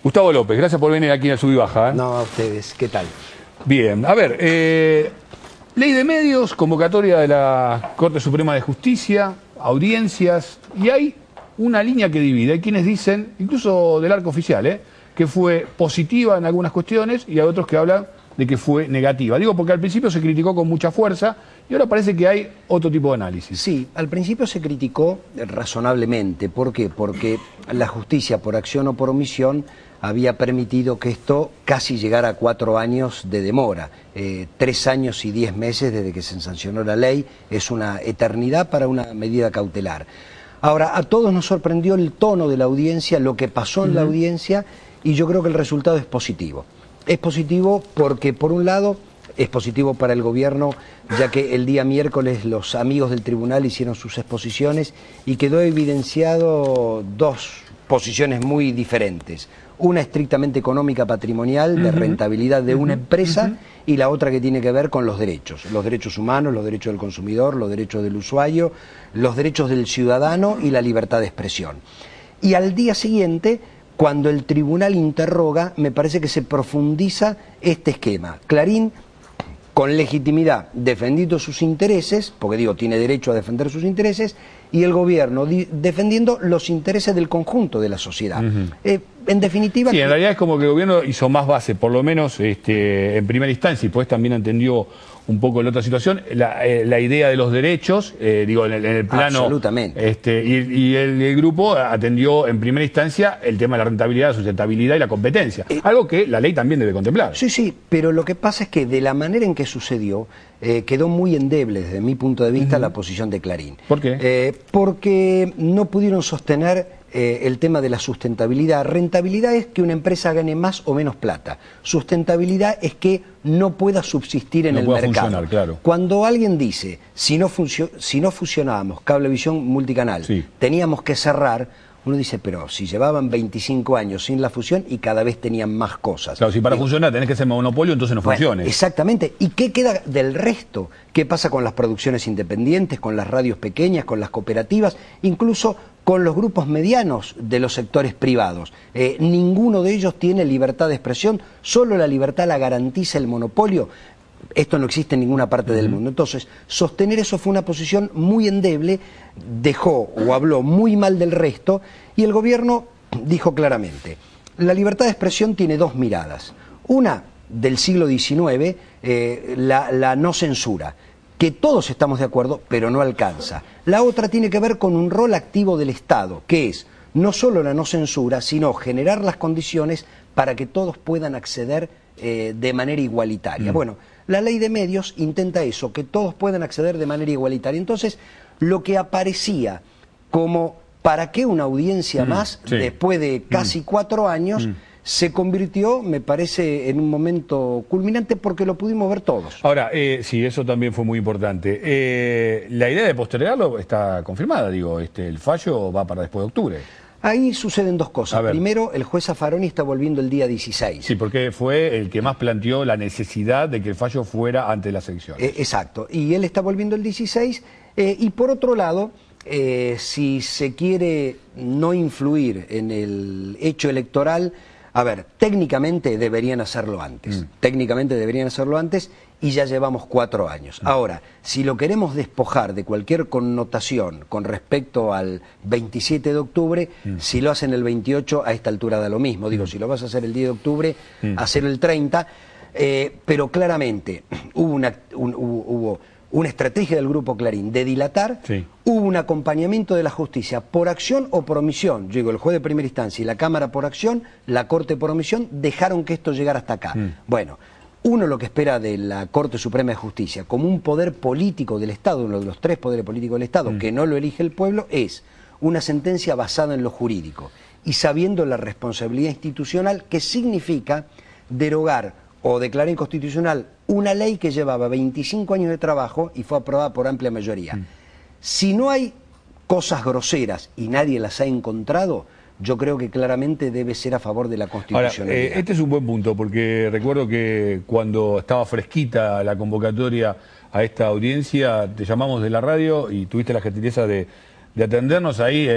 Gustavo López, gracias por venir aquí a Sub y Baja. No, a ustedes, ¿qué tal? Bien, a ver, ley de medios, convocatoria de la Corte Suprema de Justicia, audiencias, y hay una línea que divide. Hay quienes dicen, incluso del arco oficial, que fue positiva en algunas cuestiones y hay otros que hablan de que fue negativa. Digo porque al principio se criticó con mucha fuerza y ahora parece que hay otro tipo de análisis. Sí, al principio se criticó razonablemente. ¿Por qué? Porque la justicia, por acción o por omisión, había permitido que esto casi llegara a 4 años de demora. 3 años y 10 meses desde que se sancionó la ley es una eternidad para una medida cautelar. Ahora, a todos nos sorprendió el tono de la audiencia, lo que pasó en la audiencia, y yo creo que el resultado es positivo. Es positivo porque, por un lado, es positivo para el gobierno, ya que el día miércoles los amigos del tribunal hicieron sus exposiciones y quedó evidenciado 2 posiciones muy diferentes. Una estrictamente económica patrimonial, de rentabilidad de una empresa, y la otra que tiene que ver con los derechos humanos, los derechos del consumidor, los derechos del usuario, los derechos del ciudadano y la libertad de expresión. Y al día siguiente, cuando el tribunal interroga, me parece que se profundiza este esquema. Clarín, con legitimidad, defendiendo sus intereses, porque digo, tiene derecho a defender sus intereses, y el gobierno defendiendo los intereses del conjunto de la sociedad. En definitiva... Sí, en realidad es como que el gobierno hizo más base, por lo menos en primera instancia, y pues también entendió un poco la otra situación, la idea de los derechos, digo, en el plano... Absolutamente. Y el grupo atendió en primera instancia el tema de la rentabilidad, la sustentabilidad y la competencia, algo que la ley también debe contemplar. Sí, sí, pero lo que pasa es que de la manera en que sucedió, quedó muy endeble desde mi punto de vista la posición de Clarín. ¿Por qué? Porque no pudieron sostener el tema de la sustentabilidad. Rentabilidad es que una empresa gane más o menos plata. Sustentabilidad es que no pueda subsistir en el mercado. Claro. Cuando alguien dice, si no fusionábamos Cablevisión Multicanal, teníamos que cerrar, uno dice, pero si llevaban 25 años sin la fusión y cada vez tenían más cosas. Claro, si para funcionar tenés que ser monopolio, entonces no funcione. Exactamente. ¿Y qué queda del resto? ¿Qué pasa con las producciones independientes, con las radios pequeñas, con las cooperativas, incluso con los grupos medianos de los sectores privados? Ninguno de ellos tiene libertad de expresión, solo la libertad la garantiza el monopolio. Esto no existe en ninguna parte del mundo. Entonces, sostener eso fue una posición muy endeble, dejó o habló muy mal del resto, y el gobierno dijo claramente, la libertad de expresión tiene 2 miradas. Una, del siglo XIX, la no censura, que todos estamos de acuerdo, pero no alcanza. La otra tiene que ver con un rol activo del Estado, que es no solo la no censura, sino generar las condiciones para que todos puedan acceder de manera igualitaria. Bueno, la ley de medios intenta eso, que todos puedan acceder de manera igualitaria. Entonces, lo que aparecía como ¿para qué una audiencia más después de casi 4 años? Se convirtió, me parece, en un momento culminante porque lo pudimos ver todos. Ahora, sí, eso también fue muy importante. La idea de postergarlo está confirmada, digo, el fallo va para después de octubre. Ahí suceden 2 cosas. Primero, el juez Zaffaroni está volviendo el día 16. Sí, porque fue el que más planteó la necesidad de que el fallo fuera antes de las elecciones. Exacto. Y él está volviendo el 16. Y por otro lado, si se quiere no influir en el hecho electoral, a ver, técnicamente deberían hacerlo antes. Técnicamente deberían hacerlo antes y ya llevamos 4 años. Ahora, si lo queremos despojar de cualquier connotación con respecto al 27 de octubre, si lo hacen el 28, a esta altura da lo mismo. Digo, si lo vas a hacer el 10 de octubre, hacerlo el 30. Pero claramente hubo una estrategia del Grupo Clarín de dilatar, hubo un acompañamiento de la justicia por acción o por omisión. Yo digo, el juez de primera instancia y la Cámara por acción, la Corte por omisión, dejaron que esto llegara hasta acá. Bueno, uno lo que espera de la Corte Suprema de Justicia, como un poder político del Estado, uno de los 3 poderes políticos del Estado, que no lo elige el pueblo, es una sentencia basada en lo jurídico y sabiendo la responsabilidad institucional que significa derogar o declarar inconstitucional una ley que llevaba 25 años de trabajo y fue aprobada por amplia mayoría. Si no hay cosas groseras y nadie las ha encontrado, yo creo que claramente debe ser a favor de la constitucionalidad. Ahora, este es un buen punto, porque recuerdo que cuando estaba fresquita la convocatoria a esta audiencia, te llamamos de la radio y tuviste la gentileza de de atendernos ahí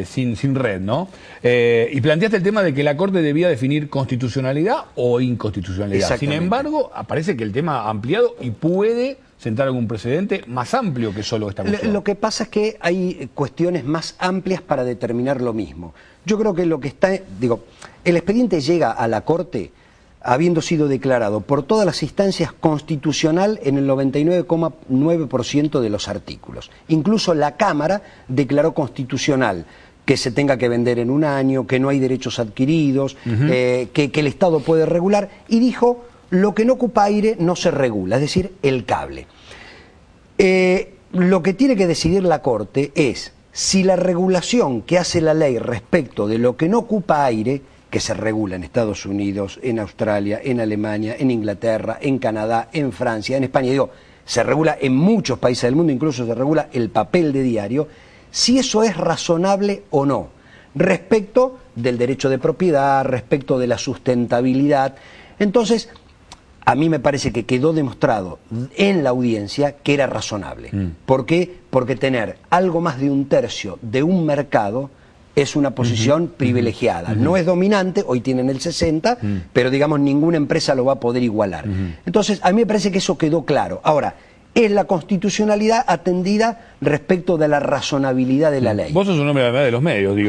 sin red, ¿no? Y planteaste el tema de que la Corte debía definir constitucionalidad o inconstitucionalidad. Sin embargo, aparece que el tema ha ampliado y puede sentar algún precedente más amplio que solo esta cuestión. Lo que pasa es que hay cuestiones más amplias para determinar lo mismo. Yo creo que lo que está... el expediente llega a la Corte habiendo sido declarado por todas las instancias constitucional en el 99,9% de los artículos. Incluso la Cámara declaró constitucional que se tenga que vender en un año, que no hay derechos adquiridos, que el Estado puede regular, y dijo, lo que no ocupa aire no se regula, es decir, el cable. Lo que tiene que decidir la Corte es si la regulación que hace la ley respecto de lo que no ocupa aire, que se regula en Estados Unidos, en Australia, en Alemania, en Inglaterra, en Canadá, en Francia, en España, se regula en muchos países del mundo, incluso se regula el papel de diario, si eso es razonable o no, respecto del derecho de propiedad, respecto de la sustentabilidad. Entonces, a mí me parece que quedó demostrado en la audiencia que era razonable. ¿Por qué? Porque tener algo más de un tercio de un mercado es una posición privilegiada. No es dominante, hoy tienen el 60, pero digamos ninguna empresa lo va a poder igualar. Entonces, a mí me parece que eso quedó claro. Ahora, es la constitucionalidad atendida respecto de la razonabilidad de la ley. Vos sos un hombre de los medios, y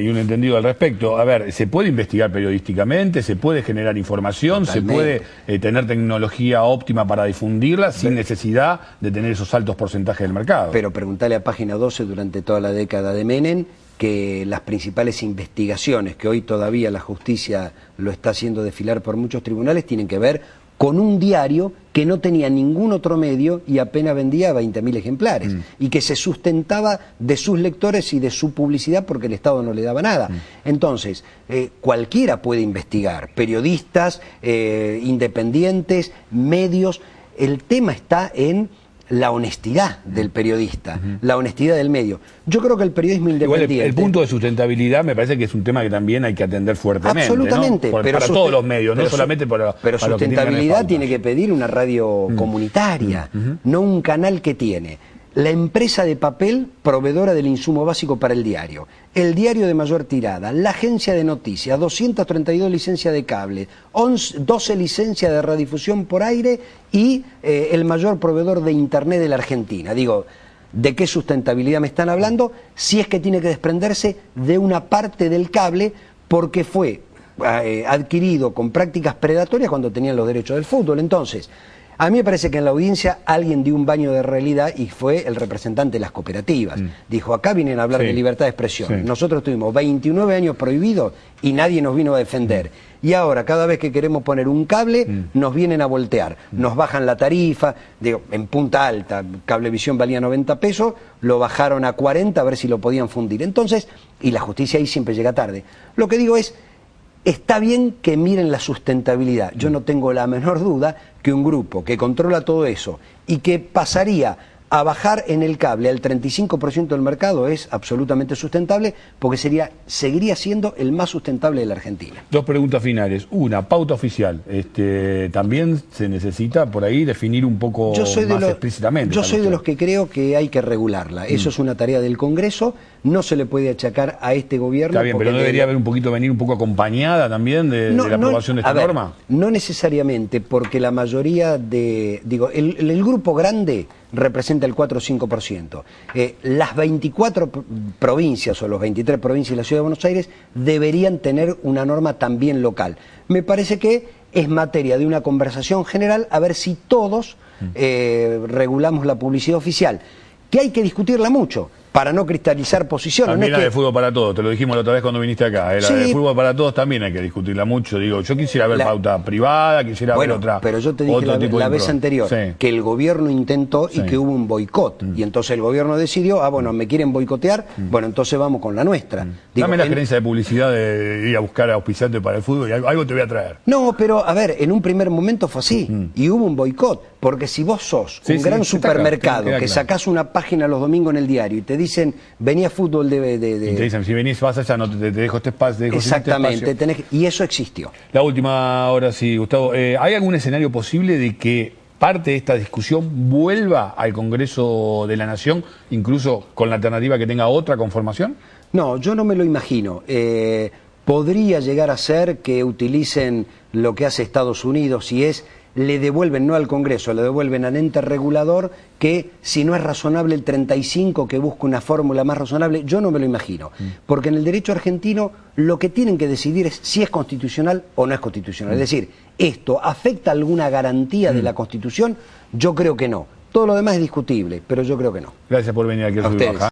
un entendido al respecto. A ver, ¿se puede investigar periodísticamente? ¿Se puede generar información? Totalmente. ¿Se puede tener tecnología óptima para difundirla sin necesidad de tener esos altos porcentajes del mercado? Pero preguntale a Página 12 durante toda la década de Menem que las principales investigaciones que hoy todavía la justicia lo está haciendo desfilar por muchos tribunales tienen que ver con un diario que no tenía ningún otro medio y apenas vendía 20.000 ejemplares y que se sustentaba de sus lectores y de su publicidad porque el Estado no le daba nada. Entonces, cualquiera puede investigar, periodistas, independientes, medios. El tema está en la honestidad del periodista, la honestidad del medio. Yo creo que el periodismo independiente... Igual el punto de sustentabilidad me parece que es un tema que también hay que atender fuertemente. Absolutamente. ¿No? Para todos los medios, no solamente para... Pero para sustentabilidad tiene que pedir una radio comunitaria, no un canal que tiene la empresa de papel proveedora del insumo básico para el diario de mayor tirada, la agencia de noticias, 232 licencias de cable, 12 licencias de radiodifusión por aire y el mayor proveedor de internet de la Argentina. Digo, ¿de qué sustentabilidad me están hablando? Si es que tiene que desprenderse de una parte del cable porque fue adquirido con prácticas predatorias cuando tenían los derechos del fútbol. Entonces, a mí me parece que en la audiencia alguien dio un baño de realidad y fue el representante de las cooperativas. Dijo, acá vienen a hablar de libertad de expresión. Nosotros tuvimos 29 años prohibidos y nadie nos vino a defender. Y ahora, cada vez que queremos poner un cable, nos vienen a voltear. Nos bajan la tarifa, en Punta Alta, Cablevisión valía 90 pesos, lo bajaron a 40 a ver si lo podían fundir. Entonces, y la justicia ahí siempre llega tarde. Lo que digo es, está bien que miren la sustentabilidad. Yo no tengo la menor duda que un grupo que controla todo eso y que pasaría a bajar en el cable al 35% del mercado es absolutamente sustentable porque seguiría siendo el más sustentable de la Argentina. Dos preguntas finales. Una, pauta oficial. También se necesita por ahí definir un poco más explícitamente. Yo soy de los que creo que hay que regularla. Eso es una tarea del Congreso. No se le puede achacar a este gobierno. Está bien, pero no debería venir un poco acompañada también de la aprobación de esta norma. No necesariamente, porque la mayoría el grupo grande representa el 4 o 5%. Las 24 provincias o los 23 provincias de la Ciudad de Buenos Aires deberían tener una norma también local. Me parece que es materia de una conversación general a ver si todos regulamos la publicidad oficial, que hay que discutirla mucho para no cristalizar posiciones. También la de fútbol para todos, te lo dijimos la otra vez cuando viniste acá. La de fútbol para todos también hay que discutirla mucho. Yo quisiera ver pauta privada, quisiera ver otra. Pero yo te dije la vez anterior que el gobierno intentó y que hubo un boicot. Y entonces el gobierno decidió, me quieren boicotear, bueno, entonces vamos con la nuestra. Dame la gerencia de publicidad de ir a buscar auspiciantes para el fútbol y algo te voy a traer. No, pero a ver, en un primer momento fue así. Y hubo un boicot. Porque si vos sos un gran supermercado que sacás una página los domingos en el diario y te dicen, venía fútbol de... Y te dicen, si venís, vas allá, no te dejo este espacio. Exactamente, y eso existió. La última, ahora sí, Gustavo. ¿Hay algún escenario posible de que parte de esta discusión vuelva al Congreso de la Nación, incluso con la alternativa que tenga otra conformación? No, yo no me lo imagino. Podría llegar a ser que utilicen lo que hace Estados Unidos, si es, le devuelven, no al Congreso, le devuelven al ente regulador, que si no es razonable el 35, que busque una fórmula más razonable. Yo no me lo imagino, porque en el derecho argentino lo que tienen que decidir es si es constitucional o no es constitucional. Es decir, ¿esto afecta alguna garantía de la Constitución? Yo creo que no. Todo lo demás es discutible, pero yo creo que no. Gracias por venir aquí a Sub y Baja.